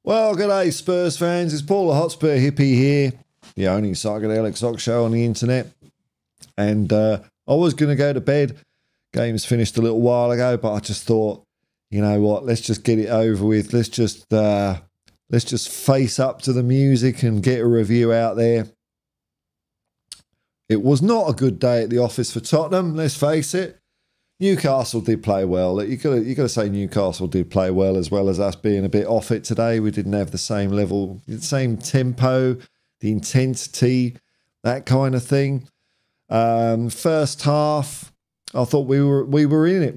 Well, g'day Spurs fans, it's Paul the Hotspur hippie here, the only psychedelic sock show on the internet. And I was going to go to bed. Game's finished a little while ago, but I just thought, you know what, let's just get it over with. Let's just face up to the music and get a review out there. It was not a good day at the office for Tottenham, let's face it. Newcastle did play well. You got to say Newcastle did play well as us being a bit off it today. We didn't have the same level, the same tempo, the intensity, that kind of thing. First half, I thought we were in it.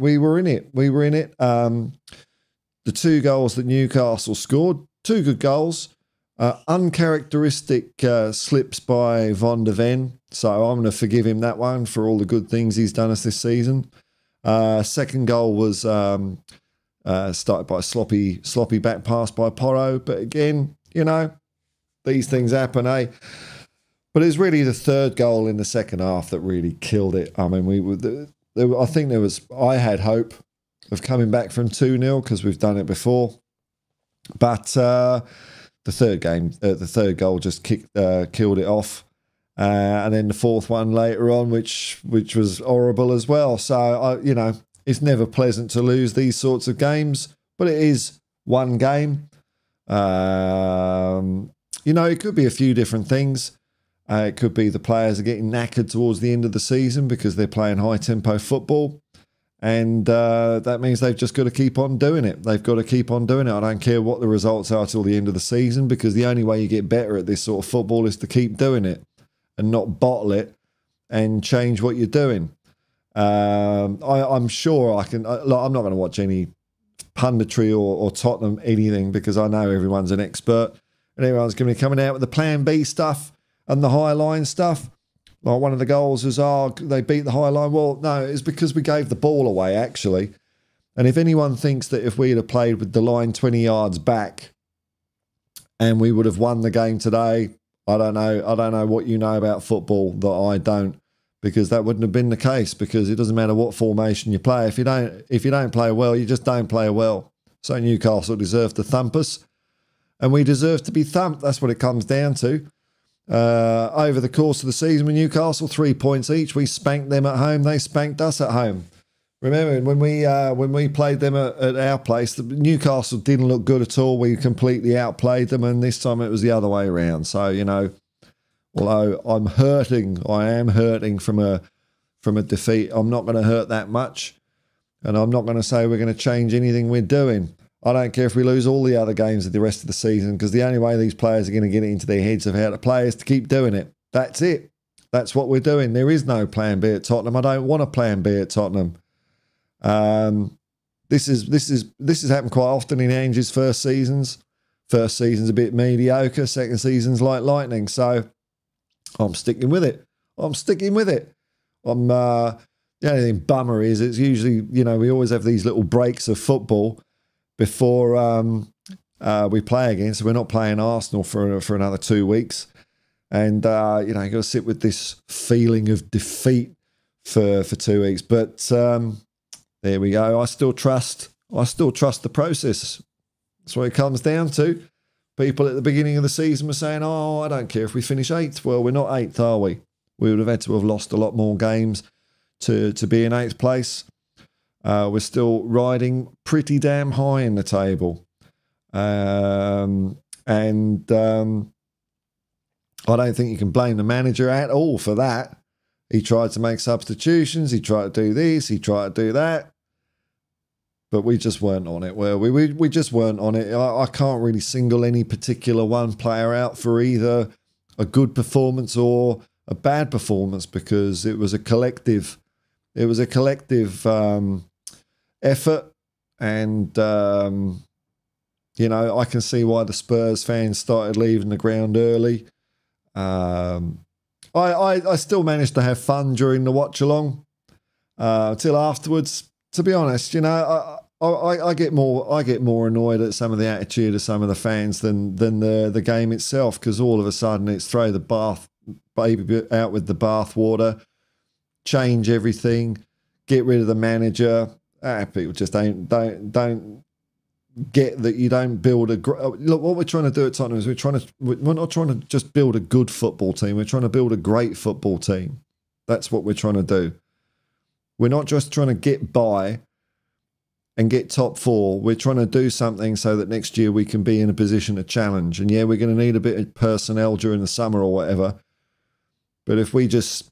The two goals that Newcastle scored, two good goals. Uncharacteristic slips by Van der Ven, so I'm going to forgive him that one for all the good things he's done us this season. Second goal was started by a sloppy back pass by Porro, but again, you know, these things happen, eh? But it's really the third goal in the second half that really killed it. I mean, I had hope of coming back from 2-0 because we've done it before, but the third goal just killed it off. And then the fourth one later on, which was horrible as well. So, you know, it's never pleasant to lose these sorts of games, but it is one game. You know, it could be a few different things. It could be the players are getting knackered towards the end of the season because they're playing high-tempo football. And that means they've just got to keep on doing it. They've got to keep on doing it. I don't care what the results are till the end of the season, because the only way you get better at this sort of football is to keep doing it and not bottle it and change what you're doing. I'm sure I can. I'm not going to watch any punditry or Tottenham anything, because I know everyone's an expert and everyone's going to be coming out with the plan B stuff and the high line stuff. Like one of the goals was, they beat the high line. Well, no, it's because we gave the ball away, actually. And if anyone thinks that if we'd have played with the line 20 yards back and we would have won the game today, I don't know what you know about football that I don't, because that wouldn't have been the case, because it doesn't matter what formation you play. If you don't play well, you just don't play well. So Newcastle deserve to thump us, and we deserve to be thumped. That's what it comes down to. Over the course of the season with Newcastle, 3 points each. We spanked them at home. They spanked us at home. Remember, when we played them at our place, Newcastle didn't look good at all. We completely outplayed them, and this time it was the other way around. So, you know, although I am hurting from a defeat, I'm not going to hurt that much, and I'm not going to say we're going to change anything we're doing. I don't care if we lose all the other games of the rest of the season, because the only way these players are going to get it into their heads of how to play is to keep doing it. That's it. That's what we're doing. There is no plan B at Tottenham. I don't want a plan B at Tottenham. This has happened quite often in Ange's first seasons. First season's a bit mediocre. Second season's like lightning. So I'm sticking with it. The only thing bummer is it's usually, you know, we always have these little breaks of football before we play again. So we're not playing Arsenal for another 2 weeks. And, you know, you got to sit with this feeling of defeat for 2 weeks. But there we go. I still trust the process. That's what it comes down to. People at the beginning of the season were saying, oh, I don't care if we finish 8th. Well, we're not 8th, are we? We would have had to have lost a lot more games to be in 8th place. We're still riding pretty damn high in the table. I don't think you can blame the manager at all for that. He tried to make substitutions. He tried to do this. He tried to do that. But we just weren't on it, were we? We just weren't on it. I can't really single any particular one player out for either a good performance or a bad performance, because it was a collective. It was a collective effort, and you know, I can see why the Spurs fans started leaving the ground early. I still managed to have fun during the watch along till afterwards. To be honest, you know, I get more annoyed at some of the attitude of some of the fans than the game itself, because all of a sudden it's throw the baby out with the bathwater, change everything, get rid of the manager. People just don't get that you don't build a look. What we're trying to do at Tottenham is we're not trying to just build a good football team. We're trying to build a great football team. That's what we're trying to do. We're not just trying to get by and get top four. We're trying to do something so that next year we can be in a position to challenge. And yeah, we're going to need a bit of personnel during the summer or whatever. But if we just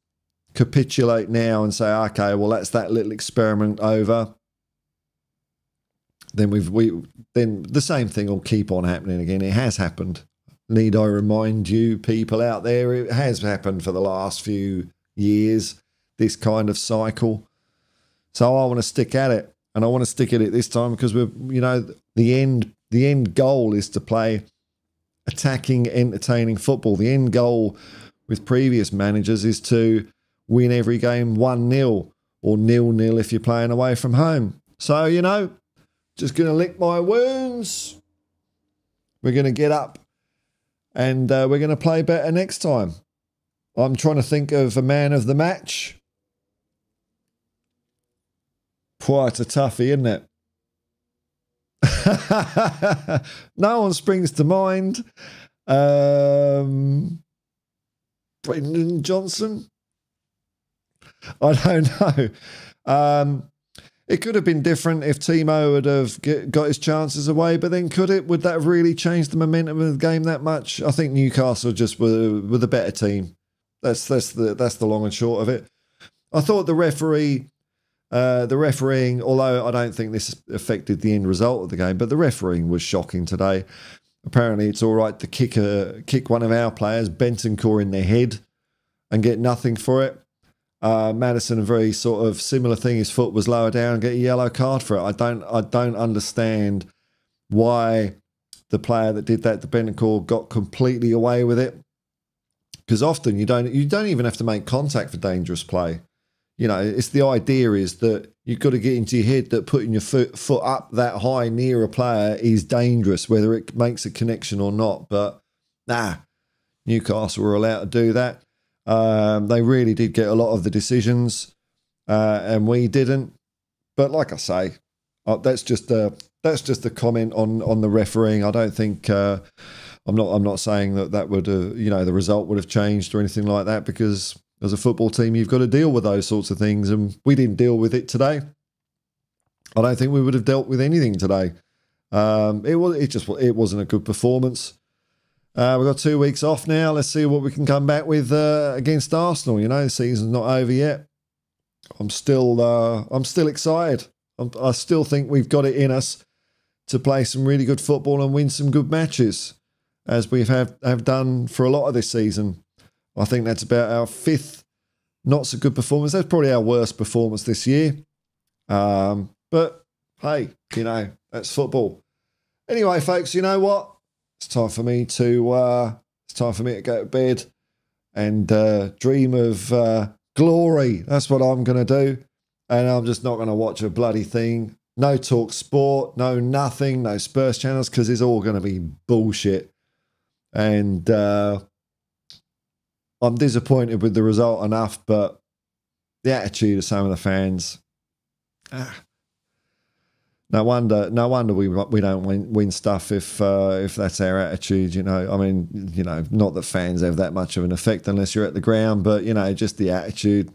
capitulate now and say, okay, well, that's that little experiment over, then then the same thing will keep on happening again. It has happened. Need I remind you, people out there, it has happened for the last few years, this kind of cycle. So I want to stick at it, and I want to stick at it this time because the end goal is to play attacking, entertaining football. The end goal with previous managers is to win every game 1-0 or 0-0 if you're playing away from home. So, just going to lick my wounds. We're going to get up and we're going to play better next time. I'm trying to think of a man of the match. Quite a toughie, isn't it? No one springs to mind. Brendan Johnson? I don't know. It could have been different if Timo would have got his chances away, but then could it? Would that have really changed the momentum of the game that much? I think Newcastle just were the better team. That's the long and short of it. I thought the refereeing, although I don't think this affected the end result of the game, but the refereeing was shocking today. Apparently, it's all right to kick one of our players, Bentancur, in the head and get nothing for it. Maddison, a very sort of similar thing. His foot was lower down and get a yellow card for it. I don't understand why the player that did that to Bentancur got completely away with it. Because often you don't even have to make contact for dangerous play. It's the idea is that you've got to get into your head that putting your foot up that high near a player is dangerous, whether it makes a connection or not. But Newcastle were allowed to do that. They really did get a lot of the decisions, and we didn't. But like I say, that's just a comment on the refereeing. I don't think I'm not saying that would the result would have changed or anything like that, because as a football team you've got to deal with those sorts of things, and we didn't deal with it today. I don't think we would have dealt with anything today. It wasn't a good performance. We've got 2 weeks off now. Let's see what we can come back with against Arsenal. The season's not over yet. I'm still excited. I still think we've got it in us to play some really good football and win some good matches, as we have done for a lot of this season. I think that's about our 5th not so good performance. That's probably our worst performance this year. But hey, that's football. Anyway, folks, you know what? It's time for me to go to bed and dream of glory. That's what I'm going to do. And I'm just not going to watch a bloody thing. No Talk Sport, no nothing, no Spurs channels, because it's all going to be bullshit. And I'm disappointed with the result enough, but the attitude of some of the fans, no wonder we don't win stuff if that's our attitude. I mean, not that fans have that much of an effect unless you're at the ground, but just the attitude,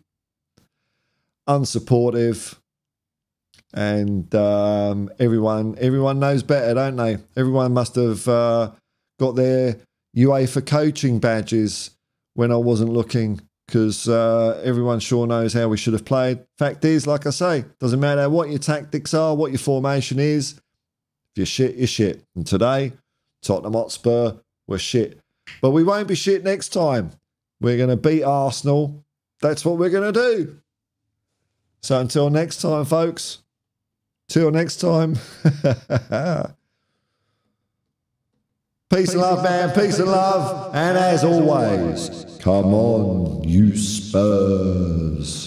unsupportive, and everyone knows better, don't they? Everyone must have got their UEFA coaching badges when I wasn't looking, because everyone sure knows how we should have played. Fact is, like I say, doesn't matter what your tactics are, what your formation is. If you're shit, you're shit. And today, Tottenham Hotspur were shit. But we won't be shit next time. We're going to beat Arsenal. That's what we're going to do. So until next time, folks. Till next time. Peace and love, man. Peace and love. And as always, come on, you Spurs.